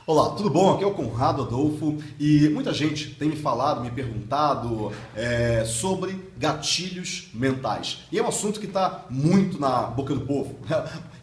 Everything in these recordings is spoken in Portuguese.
Olá, tudo bom? Aqui é o Conrado Adolfo e muita gente tem me falado, me perguntado sobre gatilhos mentais. E é um assunto que está muito na boca do povo.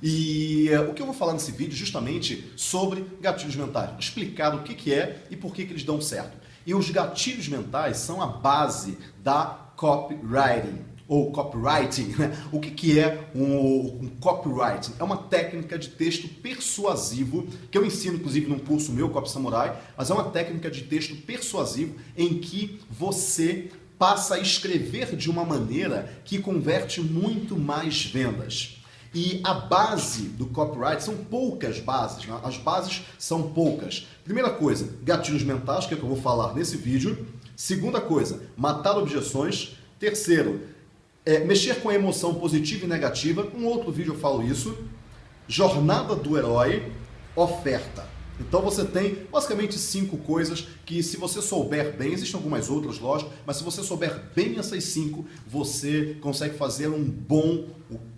E o que eu vou falar nesse vídeo justamente sobre gatilhos mentais, explicar o que é e por que eles dão certo. E os gatilhos mentais são a base da copywriting. Ou copywriting, né? O que é um copywriting? É uma técnica de texto persuasivo, que eu ensino inclusive num curso meu, Copy Samurai, mas é uma técnica de texto persuasivo em que você passa a escrever de uma maneira que converte muito mais vendas. E a base do copyright são poucas bases, né? As bases são poucas. Primeira coisa, gatilhos mentais, que é o que eu vou falar nesse vídeo. Segunda coisa, matar objeções. Terceiro, mexer com a emoção positiva e negativa. Um outro vídeo eu falo isso. Jornada do herói, oferta. Então você tem basicamente 5 coisas que, se você souber bem, existem algumas outras, lógico, mas se você souber bem essas 5, você consegue fazer um bom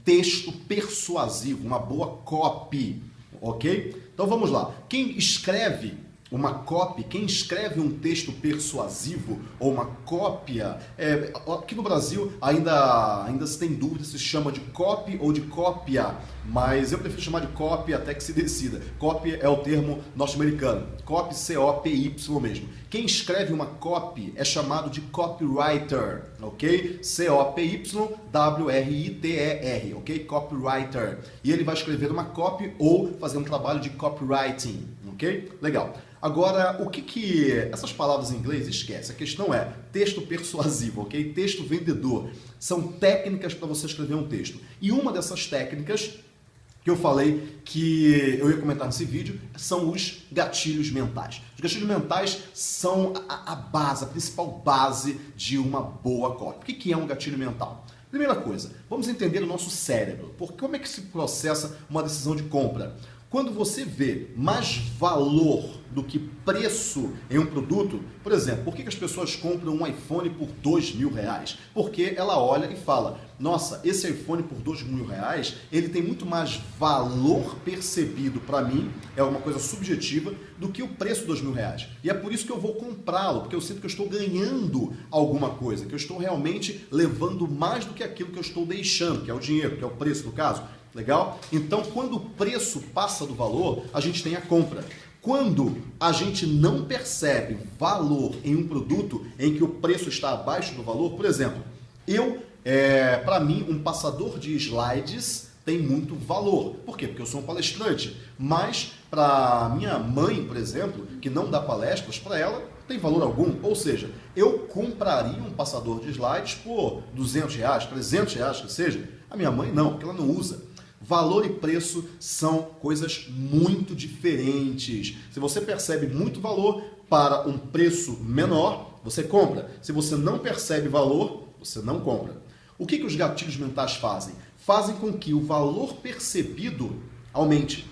texto persuasivo, uma boa copy, ok? Então vamos lá. Quem escreve uma copy, quem escreve um texto persuasivo ou uma cópia, aqui no Brasil ainda se tem dúvida se chama de copy ou de cópia, mas eu prefiro chamar de copy até que se decida. Copy é o termo norte-americano, copy, C-O-P-Y mesmo. Quem escreve uma copy é chamado de copywriter, ok? C-O-P-Y-W-R-I-T-E-R, ok? Copywriter. E ele vai escrever uma copy ou fazer um trabalho de copywriting, ok? Legal. Agora, o que essas palavras em inglês esquece? A questão é texto persuasivo, ok? Texto vendedor. São técnicas para você escrever um texto. E uma dessas técnicas que eu falei que eu ia comentar nesse vídeo são os gatilhos mentais. Os gatilhos mentais são a base, a principal base de uma boa copy. O que é um gatilho mental? Primeira coisa, vamos entender o nosso cérebro. Como é que se processa uma decisão de compra? Quando você vê mais valor do que preço em um produto, por exemplo, por que as pessoas compram um iPhone por R$2.000? Porque ela olha e fala, nossa, esse iPhone por R$2.000, ele tem muito mais valor percebido para mim, é uma coisa subjetiva, do que o preço de R$2.000. E é por isso que eu vou comprá-lo, porque eu sinto que eu estou ganhando alguma coisa, que eu estou realmente levando mais do que aquilo que eu estou deixando, que é o dinheiro, que é o preço no caso. Legal? Então, quando o preço passa do valor, a gente tem a compra. Quando a gente não percebe valor em um produto em que o preço está abaixo do valor, por exemplo, para mim, um passador de slides tem muito valor. Por quê? Porque eu sou um palestrante. Mas para minha mãe, por exemplo, que não dá palestras, para ela tem valor algum. Ou seja, eu compraria um passador de slides por R$200, R$300 que seja. A minha mãe não, porque ela não usa. Valor e preço são coisas muito diferentes. Se você percebe muito valor para um preço menor, você compra. Se você não percebe valor, você não compra. O que os gatilhos mentais fazem? Fazem com que o valor percebido aumente.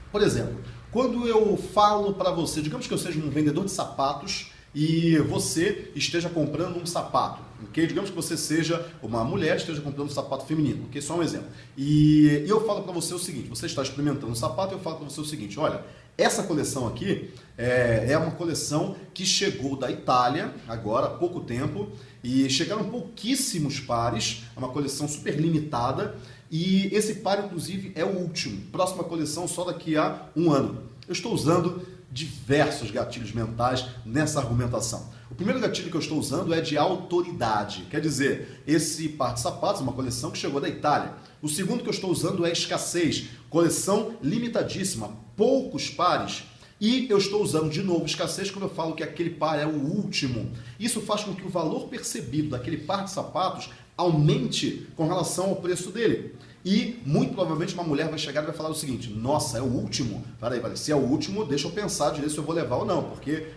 Por exemplo, quando eu falo para você, digamos que eu seja um vendedor de sapatos e você esteja comprando um sapato, ok? Digamos que você seja uma mulher e esteja comprando um sapato feminino, ok? Só um exemplo. E eu falo para você o seguinte, você está experimentando um sapato e eu falo para você o seguinte, olha, essa coleção aqui é uma coleção que chegou da Itália, agora há pouco tempo, e chegaram pouquíssimos pares, é uma coleção super limitada, e esse par, inclusive, é o último. Próxima coleção só daqui a um ano. Eu estou usando diversos gatilhos mentais nessa argumentação. O primeiro gatilho que eu estou usando é de autoridade. Quer dizer, esse par de sapatos é uma coleção que chegou da Itália. O segundo que eu estou usando é escassez. Coleção limitadíssima, poucos pares. E eu estou usando de novo escassez quando eu falo que aquele par é o último. Isso faz com que o valor percebido daquele par de sapatos aumente com relação ao preço dele. E, muito provavelmente, uma mulher vai chegar e vai falar o seguinte, nossa, é o último? Peraí, se é o último, deixa eu pensar direito se eu vou levar ou não, porque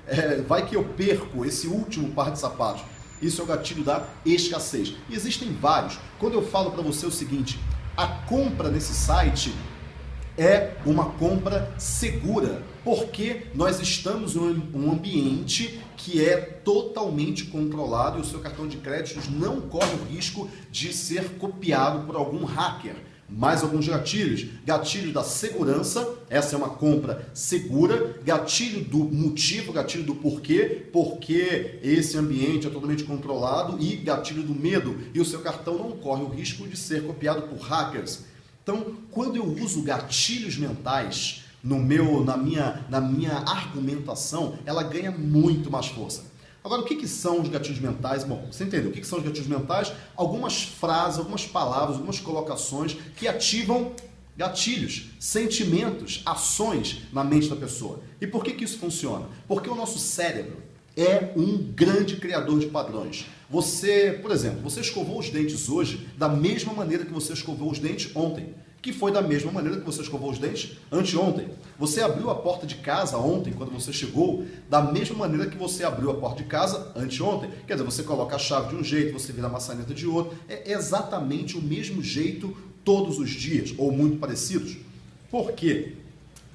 vai que eu perco esse último par de sapatos. Isso é o gatilho da escassez. E existem vários. Quando eu falo para você o seguinte, a compra nesse site é uma compra segura, porque nós estamos em um ambiente que é totalmente controlado e o seu cartão de crédito não corre o risco de ser copiado por algum hacker. Mais alguns gatilhos. Gatilho da segurança, essa é uma compra segura. Gatilho do motivo, gatilho do porquê, porque esse ambiente é totalmente controlado. E gatilho do medo, e o seu cartão não corre o risco de ser copiado por hackers. Então, quando eu uso gatilhos mentais na minha argumentação, ela ganha muito mais força. Agora, o que são os gatilhos mentais? Bom, você entendeu o que são os gatilhos mentais? Algumas frases, algumas palavras, algumas colocações que ativam gatilhos, sentimentos, ações na mente da pessoa. E por que isso funciona? Porque o nosso cérebro é um grande criador de padrões. Você, por exemplo, você escovou os dentes hoje da mesma maneira que você escovou os dentes ontem, que foi da mesma maneira que você escovou os dentes anteontem. Você abriu a porta de casa ontem, quando você chegou, da mesma maneira que você abriu a porta de casa anteontem. Quer dizer, você coloca a chave de um jeito, você vira a maçaneta de outro. É exatamente o mesmo jeito todos os dias, ou muito parecidos. Por quê?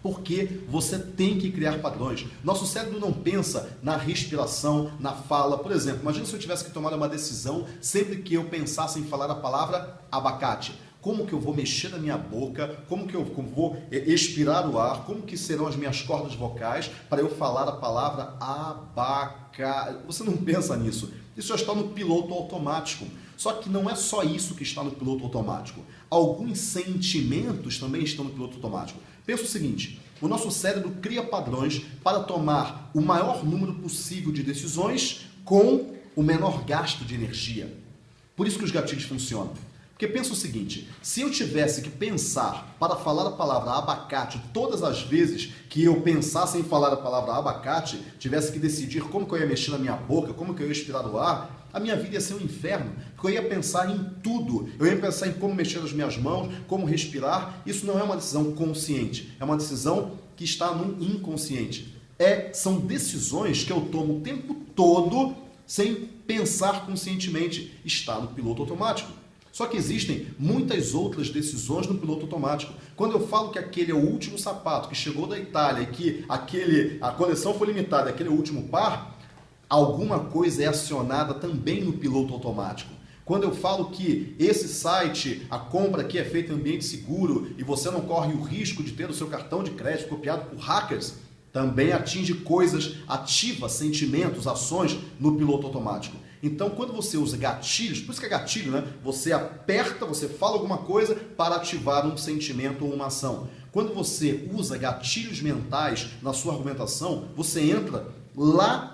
Porque você tem que criar padrões. Nosso cérebro não pensa na respiração, na fala. Por exemplo, imagina se eu tivesse que tomar uma decisão sempre que eu pensasse em falar a palavra abacate. Como que eu vou mexer na minha boca, como que eu vou expirar o ar, como que serão as minhas cordas vocais para eu falar a palavra abacate. Você não pensa nisso. Isso já está no piloto automático. Só que não é só isso que está no piloto automático. Alguns sentimentos também estão no piloto automático. Pensa o seguinte, o nosso cérebro cria padrões para tomar o maior número possível de decisões com o menor gasto de energia. Por isso que os gatilhos funcionam. Porque pensa o seguinte, se eu tivesse que pensar para falar a palavra abacate todas as vezes que eu pensasse em falar a palavra abacate, tivesse que decidir como que eu ia mexer na minha boca, como que eu ia expirar o ar, a minha vida ia ser um inferno, porque eu ia pensar em tudo, eu ia pensar em como mexer as minhas mãos, como respirar. Isso não é uma decisão consciente, é uma decisão que está no inconsciente. São decisões que eu tomo o tempo todo sem pensar conscientemente, está no piloto automático. Só que existem muitas outras decisões no piloto automático. Quando eu falo que aquele é o último sapato que chegou da Itália e que a coleção foi limitada, aquele é o último par, alguma coisa é acionada também no piloto automático. Quando eu falo que esse site, a compra aqui é feita em ambiente seguro e você não corre o risco de ter o seu cartão de crédito copiado por hackers, também atinge coisas, ativa sentimentos, ações no piloto automático. Então, quando você usa gatilhos, por isso que é gatilho, né? Você aperta, você fala alguma coisa para ativar um sentimento ou uma ação. Quando você usa gatilhos mentais na sua argumentação, você entra lá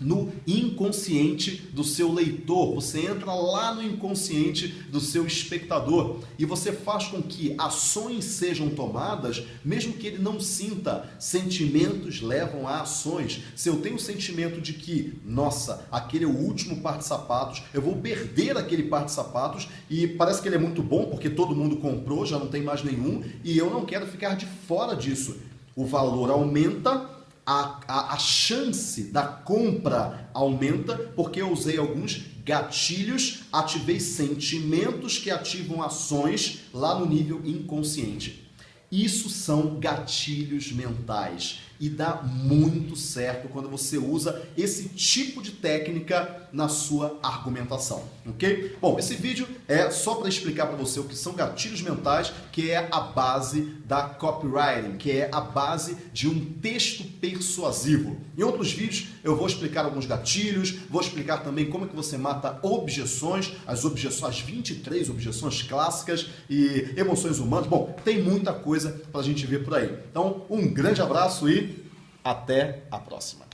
no inconsciente do seu leitor, você entra lá no inconsciente do seu espectador e você faz com que ações sejam tomadas, mesmo que ele não sinta. Sentimentos levam a ações. Se eu tenho o sentimento de que, nossa, aquele é o último par de sapatos, eu vou perder aquele par de sapatos e parece que ele é muito bom porque todo mundo comprou, já não tem mais nenhum e eu não quero ficar de fora disso. O valor aumenta, a chance da compra aumenta porque eu usei alguns gatilhos, ativei sentimentos que ativam ações lá no nível inconsciente. Isso são gatilhos mentais e dá muito certo quando você usa esse tipo de técnica na sua argumentação, ok? Bom, esse vídeo é só para explicar para você o que são gatilhos mentais, que é a base da copywriting, que é a base de um texto persuasivo. Em outros vídeos eu vou explicar alguns gatilhos, vou explicar também como é que você mata objeções, as 23 objeções clássicas e emoções humanas. Bom, tem muita coisa para a gente ver por aí. Então, um grande abraço e até a próxima.